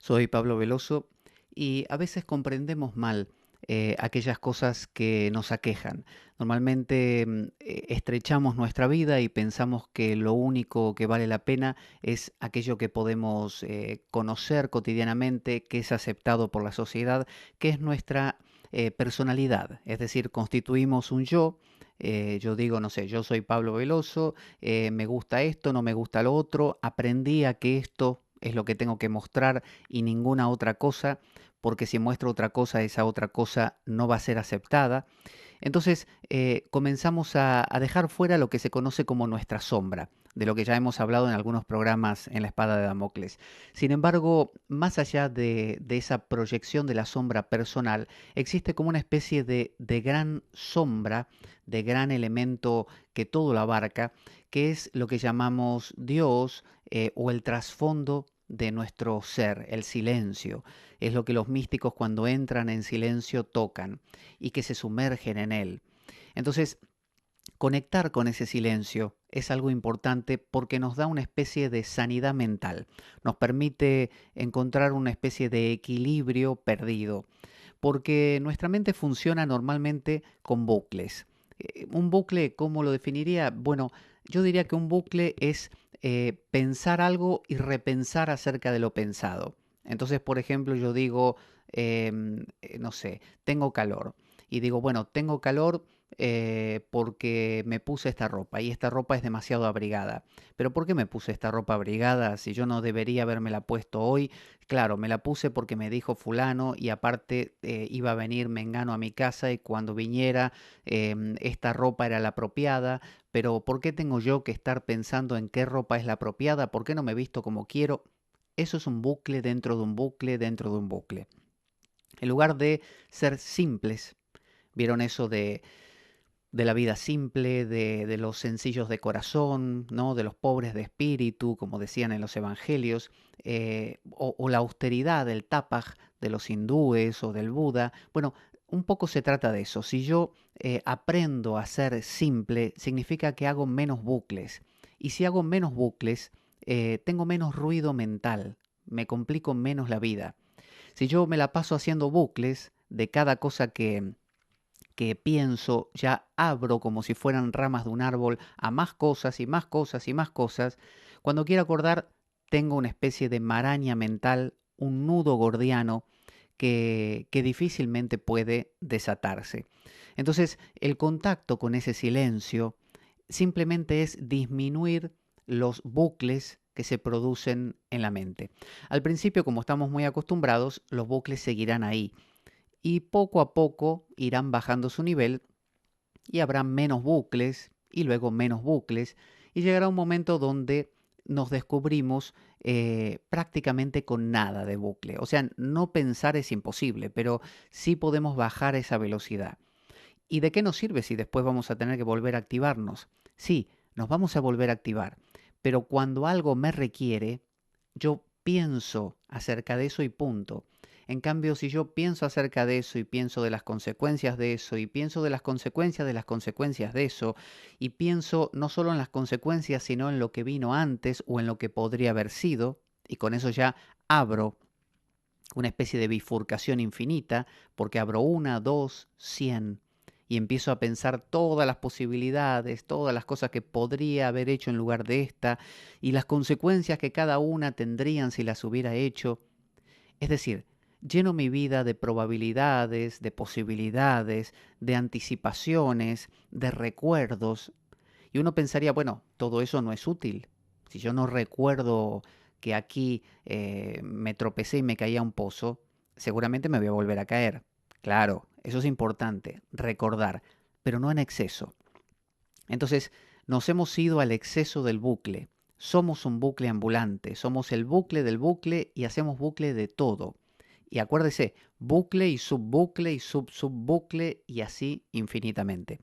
Soy Pablo Veloso y a veces comprendemos mal aquellas cosas que nos aquejan. Normalmente estrechamos nuestra vida y pensamos que lo único que vale la pena es aquello que podemos conocer cotidianamente, que es aceptado por la sociedad, que es nuestra personalidad. Es decir, constituimos un yo. Yo digo, no sé, yo soy Pablo Veloso, me gusta esto, no me gusta lo otro, aprendí a que esto es lo que tengo que mostrar y ninguna otra cosa, porque si muestro otra cosa, esa otra cosa no va a ser aceptada. Entonces comenzamos a dejar fuera lo que se conoce como nuestra sombra, de lo que ya hemos hablado en algunos programas en la espada de Damocles. Sin embargo, más allá de esa proyección de la sombra personal, existe como una especie de gran sombra, de gran elemento que todo lo abarca, que es lo que llamamos Dios o el trasfondo de nuestro ser, el silencio. Es lo que los místicos cuando entran en silencio tocan y que se sumergen en él. Entonces, conectar con ese silencio es algo importante porque nos da una especie de sanidad mental, nos permite encontrar una especie de equilibrio perdido, porque nuestra mente funciona normalmente con bucles. Un bucle, ¿cómo lo definiría? Bueno, yo diría que un bucle es pensar algo y repensar acerca de lo pensado. Entonces, por ejemplo, yo digo, no sé, tengo calor. Y digo, bueno, tengo calor porque me puse esta ropa y esta ropa es demasiado abrigada. Pero ¿por qué me puse esta ropa abrigada si yo no debería habérmela puesto hoy? Claro, me la puse porque me dijo fulano y aparte iba a venir Mengano a mi casa y cuando viniera esta ropa era la apropiada, pero ¿por qué tengo yo que estar pensando en qué ropa es la apropiada? ¿Por qué no me visto como quiero? Eso es un bucle dentro de un bucle dentro de un bucle. En lugar de ser simples, ¿vieron eso de la vida simple, de los sencillos de corazón, ¿no? De los pobres de espíritu, como decían en los evangelios, o la austeridad, el tapaj de los hindúes o del Buda? Bueno, un poco se trata de eso. Si yo aprendo a ser simple, significa que hago menos bucles. Y si hago menos bucles, tengo menos ruido mental, me complico menos la vida. Si yo me la paso haciendo bucles de cada cosa que pienso, ya abro como si fueran ramas de un árbol a más cosas y más cosas y más cosas. Cuando quiero acordar, tengo una especie de maraña mental, un nudo gordiano que difícilmente puede desatarse. Entonces, el contacto con ese silencio simplemente es disminuir los bucles que se producen en la mente. Al principio, como estamos muy acostumbrados, los bucles seguirán ahí y poco a poco irán bajando su nivel y habrá menos bucles y luego menos bucles y llegará un momento donde nos descubrimos prácticamente con nada de bucle. O sea, no pensar es imposible, pero sí podemos bajar esa velocidad. ¿Y de qué nos sirve si después vamos a tener que volver a activarnos? Sí, nos vamos a volver a activar, pero cuando algo me requiere, yo pienso acerca de eso y punto. En cambio, si yo pienso acerca de eso y pienso de las consecuencias de eso y pienso de las consecuencias de eso y pienso no solo en las consecuencias, sino en lo que vino antes o en lo que podría haber sido, y con eso ya abro una especie de bifurcación infinita, porque abro una, dos, 100 y empiezo a pensar todas las posibilidades, todas las cosas que podría haber hecho en lugar de esta, y las consecuencias que cada una tendrían si las hubiera hecho. Es decir, lleno mi vida de probabilidades, de posibilidades, de anticipaciones, de recuerdos, y uno pensaría, bueno, todo eso no es útil. Si yo no recuerdo que aquí me tropecé y me caí a un pozo, seguramente me voy a volver a caer. Claro, eso es importante, recordar, pero no en exceso. Entonces, nos hemos ido al exceso del bucle. Somos un bucle ambulante, somos el bucle del bucle y hacemos bucle de todo. Y acuérdese, bucle y subbucle y así infinitamente.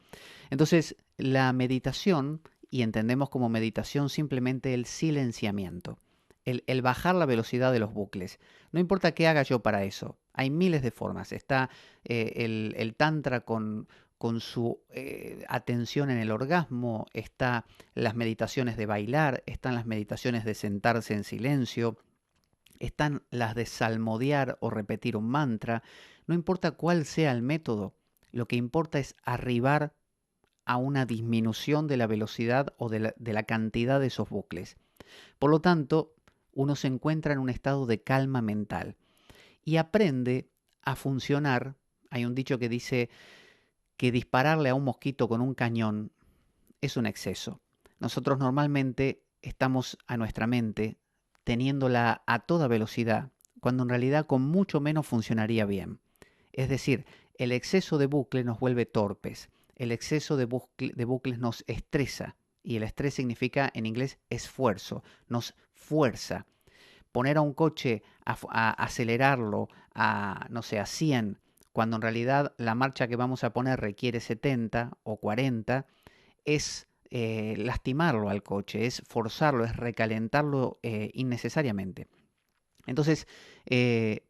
Entonces, la meditación, y entendemos como meditación simplemente el silenciamiento, el bajar la velocidad de los bucles. No importa qué haga yo para eso. Hay miles de formas. Está el tantra con su atención en el orgasmo, está las meditaciones de bailar, están las meditaciones de sentarse en silencio, están las de salmodiar o repetir un mantra. No importa cuál sea el método, lo que importa es arribar a una disminución de la velocidad o de la cantidad de esos bucles. Por lo tanto, uno se encuentra en un estado de calma mental y aprende a funcionar. Hay un dicho que dice que dispararle a un mosquito con un cañón es un exceso. Nosotros normalmente estamos a nuestra mente teniéndola a toda velocidad, cuando en realidad con mucho menos funcionaría bien. Es decir, el exceso de bucle nos vuelve torpes, el exceso de bucles nos estresa, y el estrés significa en inglés esfuerzo, nos fuerza. Poner a un coche a acelerarlo a, no sé, a 100, cuando en realidad la marcha que vamos a poner requiere 70 o 40, es lastimarlo al coche, es forzarlo, es recalentarlo innecesariamente. Entonces, eh,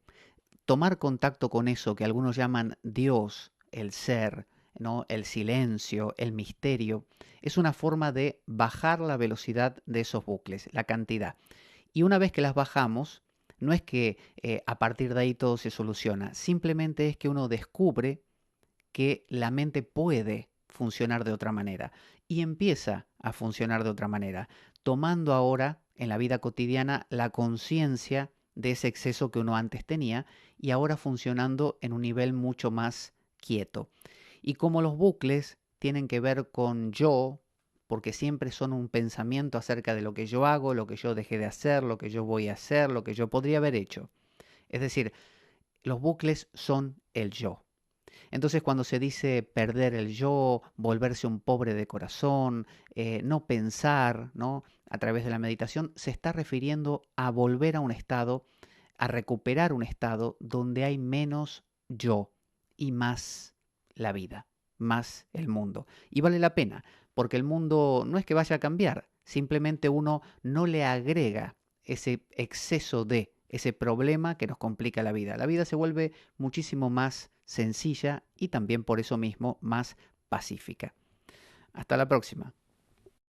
tomar contacto con eso que algunos llaman Dios, el ser, ¿no? El silencio, el misterio, es una forma de bajar la velocidad de esos bucles, la cantidad. Y una vez que las bajamos, no es que a partir de ahí todo se soluciona, simplemente es que uno descubre que la mente puede funcionar de otra manera y empieza a funcionar de otra manera, tomando ahora en la vida cotidiana la conciencia de ese exceso que uno antes tenía y ahora funcionando en un nivel mucho más quieto. Y como los bucles tienen que ver con yo, porque siempre son un pensamiento acerca de lo que yo hago, lo que yo dejé de hacer, lo que yo voy a hacer, lo que yo podría haber hecho. Es decir, los bucles son el yo. Entonces cuando se dice perder el yo, volverse un pobre de corazón, no pensar, ¿no? A través de la meditación, se está refiriendo a volver a un estado, a recuperar un estado donde hay menos yo y más la vida, más el mundo. Y vale la pena, porque el mundo no es que vaya a cambiar, simplemente uno no le agrega ese exceso de ese problema que nos complica la vida. La vida se vuelve muchísimo más sencilla y también por eso mismo más pacífica. Hasta la próxima.